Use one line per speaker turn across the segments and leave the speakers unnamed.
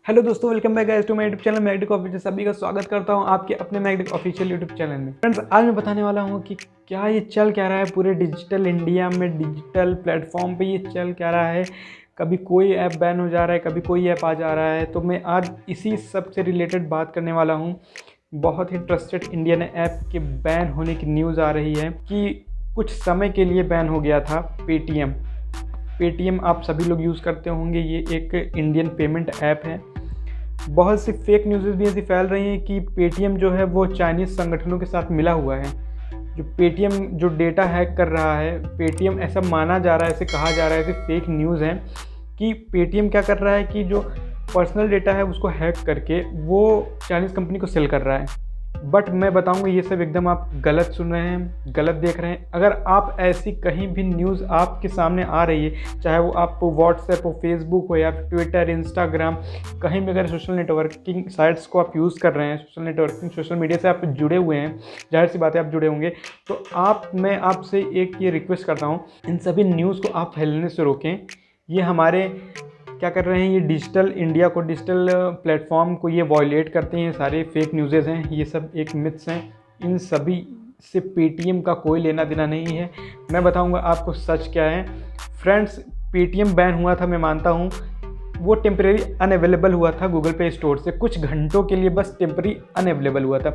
Hello दोस्तों, welcome back guys to my YouTube channel Magdik official. सभी का स्वागत करता हूं आपके अपने मैगडिक ऑफिशियल यूट्यूब चैनल में। फ्रेंड्स, आज मैं बताने वाला हूं कि क्या ये चल क्या रहा है पूरे डिजिटल इंडिया में, डिजिटल प्लेटफॉर्म पे ये चल क्या रहा है। कभी कोई ऐप बैन हो जा रहा है, कभी कोई ऐप आ जा रहा है। तो मैं आज इसी सब से रिलेटेड बात करने वाला हूँ। बहुत ही ट्रस्टेड इंडियन ऐप के बैन होने की न्यूज़ आ रही है कि कुछ समय के लिए बैन हो गया था पेटीएम आप सभी लोग यूज़ करते होंगे। ये एक इंडियन पेमेंट ऐप है। बहुत सी फेक न्यूज़ भी ऐसी फैल रही हैं कि पेटीएम जो है वो चाइनीज़ संगठनों के साथ मिला हुआ है। जो पेटीएम जो डेटा हैक कर रहा है, पेटीएम ऐसा माना जा रहा है, ऐसे कहा जा रहा है, ऐसे फेक न्यूज़ है कि पेटीएम क्या कर रहा है कि जो पर्सनल डेटा है उसको हैक करके वो चाइनीज़ कंपनी को सेल कर रहा है। बट मैं बताऊंगा ये सब एकदम आप गलत सुन रहे हैं, गलत देख रहे हैं। अगर आप ऐसी कहीं भी न्यूज़ आपके सामने आ रही है, चाहे वो आप व्हाट्सएप हो, फेसबुक हो या ट्विटर, इंस्टाग्राम, कहीं भी अगर सोशल नेटवर्किंग साइट्स को आप यूज़ कर रहे हैं, सोशल मीडिया से आप जुड़े हुए हैं, जाहिर सी बात है आप जुड़े होंगे, तो मैं आपसे एक ये रिक्वेस्ट करता हूँ, इन सभी न्यूज़ को आप फैलने से रोकें। ये हमारे क्या कर रहे हैं, ये डिजिटल इंडिया को, डिजिटल प्लेटफॉर्म को ये वॉयलेट करते हैं। सारे फेक न्यूज़ेज़ हैं, ये सब एक मिथ्स हैं। इन सभी से पेटीएम का कोई लेना देना नहीं है। मैं बताऊंगा आपको सच क्या है। फ्रेंड्स, पेटीएम बैन हुआ था, मैं मानता हूँ वो टेम्परेरी अनअवेलेबल हुआ था गूगल प्ले स्टोर से, कुछ घंटों के लिए बस टेम्परेरी अनअवेलेबल हुआ था।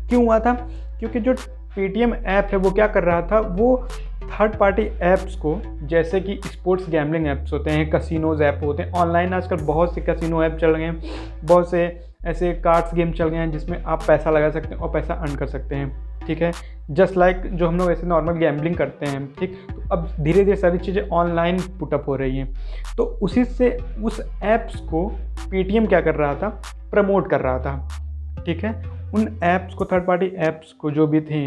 क्यों हुआ था? क्योंकि जो पेटीएम ऐप है वो क्या कर रहा था, वो थर्ड पार्टी ऐप्स को, जैसे कि स्पोर्ट्स गैम्बलिंग ऐप्स होते हैं, कसिनोज ऐप होते हैं, ऑनलाइन आजकल बहुत से कसिनो ऐप चल गए हैं, बहुत से ऐसे कार्ड्स गेम चल गए हैं जिसमें आप पैसा लगा सकते हैं और पैसा अर्न कर सकते हैं। ठीक है, जस्ट लाइक जो हम लोग ऐसे नॉर्मल गैम्बलिंग करते हैं। ठीक, तो अब धीरे धीरे सारी चीज़ें ऑनलाइन पुटअप हो रही हैं। तो उसी से उस ऐप्स को पेटीएम क्या कर रहा था, प्रमोट कर रहा था। ठीक है, उन ऐप्स को, थर्ड पार्टी ऐप्स को, जो भी थे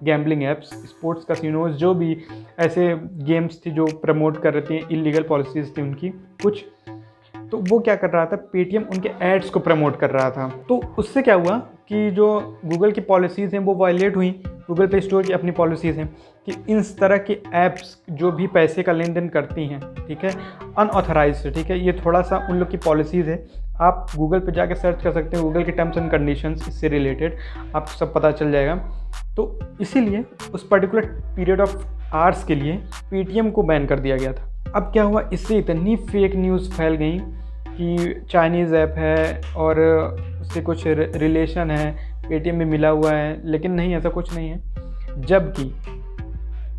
गैम्बलिंग ऐप्स, स्पोर्ट्स कसिनोज, जो भी ऐसे गेम्स थी जो प्रमोट कर रही थी, इलीगल पॉलिसीज़ थी उनकी कुछ, तो वो क्या कर रहा था, पेटीएम उनके एड्स को प्रमोट कर रहा था। तो उससे क्या हुआ कि जो गूगल की पॉलिसीज़ हैं वो वायलेट हुई। गूगल प्ले स्टोर की अपनी पॉलिसीज़ हैं कि इस तरह की ऐप्स जो भी पैसे का लेन देन करती हैं, ठीक है, अनऑथराइज्ड है। ठीक है, ये थोड़ा सा उन लोग की पॉलिसीज़ है। आप गूगल पे जाके सर्च कर सकते हैं, गूगल के टर्म्स एंड कंडीशंस, इससे रिलेटेड आपको सब पता चल जाएगा। तो इसीलिए उस पर्टिकुलर पीरियड ऑफ आवर्स के लिए पेटीएम को बैन कर दिया गया था। अब क्या हुआ, इससे इतनी फेक न्यूज़ फैल गई कि चाइनीज़ ऐप है और उससे कुछ रिलेशन है, पेटीएम में मिला हुआ है, लेकिन नहीं, ऐसा कुछ नहीं है। जबकि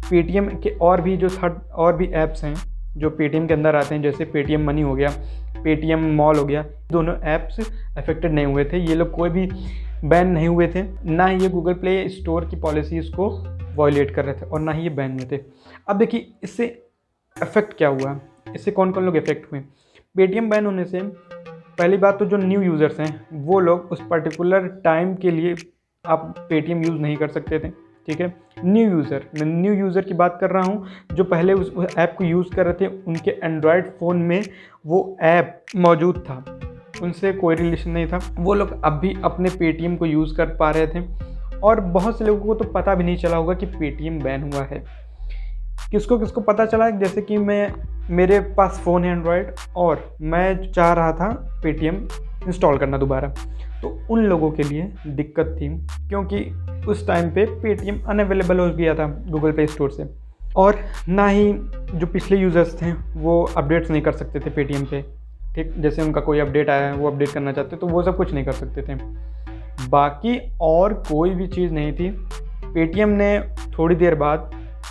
पेटीएम के और भी ऐप्स हैं जो पेटीएम के अंदर आते हैं, जैसे पेटीएम मनी हो गया, पेटीएम मॉल हो गया, दोनों ऐप्स अफेक्टेड नहीं हुए थे। ये लोग कोई भी बैन नहीं हुए थे, ना ही ये गूगल प्ले स्टोर की पॉलिसीज़ को वॉयलेट कर रहे थे और ना ही ये बैन हुए थे। अब देखिए इससे इफेक्ट क्या हुआ, इससे कौन कौन लोग इफेक्ट हुए। पेटीएम बैन होने से पहली बात तो जो न्यू यूज़र्स हैं वो लोग उस पर्टिकुलर टाइम के लिए आप पेटीएम यूज़ नहीं कर सकते थे। ठीक है, मैं न्यू यूज़र की बात कर रहा हूँ, जो पहले उस ऐप को यूज़ कर रहे थे, उनके एंड्रॉयड फ़ोन में वो ऐप मौजूद था, उनसे कोई रिलेशन नहीं था, वो लोग अब भी अपने पेटीएम को यूज़ कर पा रहे थे। और बहुत से लोगों को तो पता भी नहीं चला होगा कि पेटीएम बैन हुआ है। किसको किसको पता चला, जैसे कि मेरे पास फ़ोन है एंड्रॉयड और मैं चाह रहा था पेटीएम इंस्टॉल करना दोबारा, तो उन लोगों के लिए दिक्कत थी, क्योंकि उस टाइम पे पेटीएम अनअवेलेबल हो गया था गूगल प्ले स्टोर से, और ना ही जो पिछले यूज़र्स थे वो अपडेट्स नहीं कर सकते थे पेटीएम पे। ठीक, जैसे उनका कोई अपडेट आया है वो अपडेट करना चाहते तो वो सब कुछ नहीं कर सकते थे। बाकी और कोई भी चीज़ नहीं थी। पेटीएम ने थोड़ी देर बाद,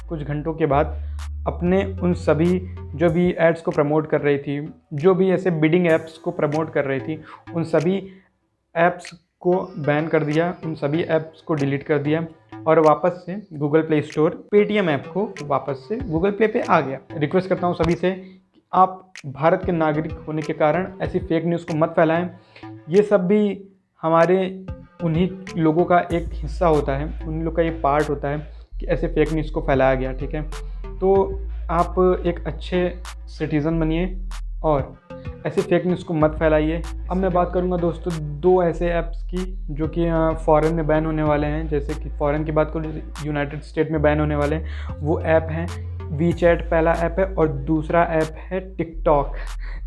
कुछ घंटों के बाद, अपने उन सभी जो भी एड्स को प्रमोट कर रही थी, जो भी ऐसे बिडिंग ऐप्स को प्रमोट कर रही थी, उन सभी ऐप्स को बैन कर दिया, उन सभी ऐप्स को डिलीट कर दिया और वापस से Google play store Paytm app को वापस से गूगल प्ले पे आ गया। रिक्वेस्ट करता हूँ सभी से कि आप भारत के नागरिक होने के कारण ऐसी फेक न्यूज़ को मत फैलाएं। ये सब भी हमारे उन्हीं लोगों का एक हिस्सा होता है, उन लोग का ये पार्ट होता है कि ऐसे फेक न्यूज़ को फैलाया गया। ठीक है, तो आप एक अच्छे सिटीज़न बनिए और ऐसे फेक न्यूज़ को मत फैलाइए। अब मैं बात करूंगा दोस्तों दो ऐसे ऐप्स की जो कि फ़ॉरेन में बैन होने वाले हैं। जैसे कि फ़ॉरेन की बात करूँ, यूनाइटेड स्टेट में बैन होने वाले हैं। वो ऐप हैं वीचैट पहला ऐप है और दूसरा ऐप है टिकटॉक।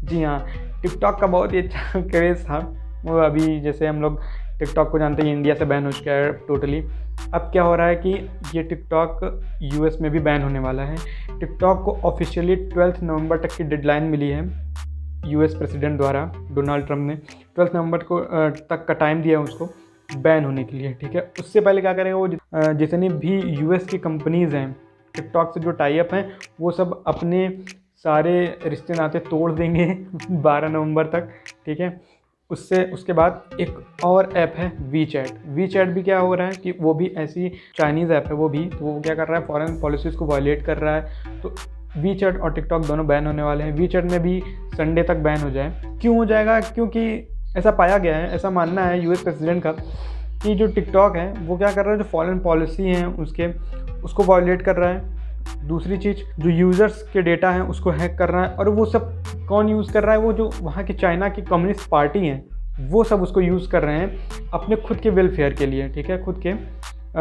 जी हाँ, टिकटॉक का बहुत ही अच्छा क्रेज़ था। वो अभी जैसे हम लोग टिकटॉक को जानते हैं इंडिया से बैन हो चुका है टोटली। अब क्या हो रहा है कि ये टिकटॉक यूएस में भी बैन होने वाला है। टिकटॉक को ऑफिशियली 12 नवंबर तक की डेडलाइन मिली है यूएस प्रेसिडेंट द्वारा, डोनाल्ड ट्रंप ने 12 नवंबर को तक का टाइम दिया है उसको बैन होने के लिए। ठीक है, उससे पहले क्या करेंगे वो जितनी भी यूएस की कंपनीज़ हैं टिकटॉक से जो टाई अप हैं वो सब अपने सारे रिश्ते नाते तोड़ देंगे 12 नवंबर तक। ठीक है, उसके बाद एक और ऐप है वीचैट। वीचैट भी क्या हो रहा है कि वो भी ऐसी चाइनीज़ ऐप है वो भी, तो वो क्या कर रहा है फॉरेन पॉलिसीज़ को वायलेट कर रहा है। तो वीचैट और टिकटॉक दोनों बैन होने वाले हैं। वीचैट में भी संडे तक बैन हो जाए। क्यों हो जाएगा? क्योंकि ऐसा पाया गया है, ऐसा मानना है यूएस प्रेसिडेंट का कि जो टिकटॉक है वो क्या कर रहा है, जो फॉरेन पॉलिसी हैं उसको वायलेट कर रहा है। दूसरी चीज़, जो यूज़र्स के डेटा हैं उसको हैक कर रहा है। और वो सब कौन यूज़ कर रहा है? वो जो वहाँ की चाइना की कम्युनिस्ट पार्टी हैं वो सब उसको यूज़ कर रहे हैं अपने खुद के वेलफेयर के लिए। ठीक है, खुद के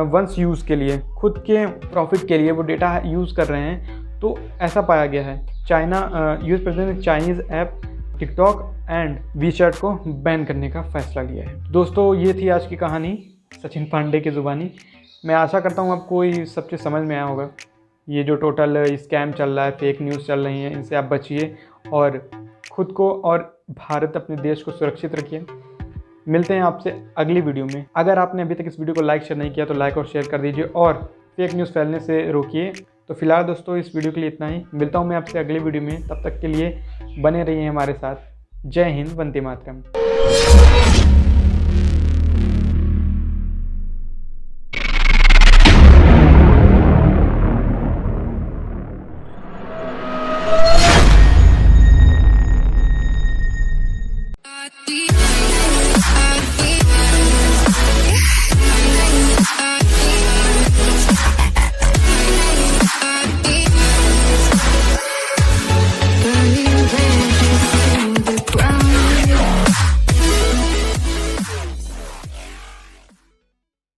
वंस यूज़ के लिए, खुद के प्रॉफिट के लिए वो डेटा यूज़ कर रहे हैं। तो ऐसा पाया गया है। यूएस प्रेसिडेंट ने Chinese app TikTok and WeChat को बैन करने का फैसला लिया है। दोस्तों, ये थी आज की कहानी सचिन पांडे की ज़ुबानी। मैं आशा करता हूँ आपको ये सब चीज़ समझ में आया होगा। ये जो टोटल स्कैम चल रहा है, फेक न्यूज़ चल रही हैं, इनसे आप बचिए और खुद को और भारत अपने देश को सुरक्षित रखिए। मिलते हैं आपसे अगली वीडियो में। अगर आपने अभी तक इस वीडियो को लाइक शेयर नहीं किया तो लाइक और शेयर कर दीजिए और फेक न्यूज़ फैलने से रोकिए। तो फिलहाल दोस्तों इस वीडियो के लिए इतना ही। मिलता हूँ मैं आपसे अगली वीडियो में, तब तक के लिए बने रहिए हमारे साथ। जय हिंद, वंदे मातरम।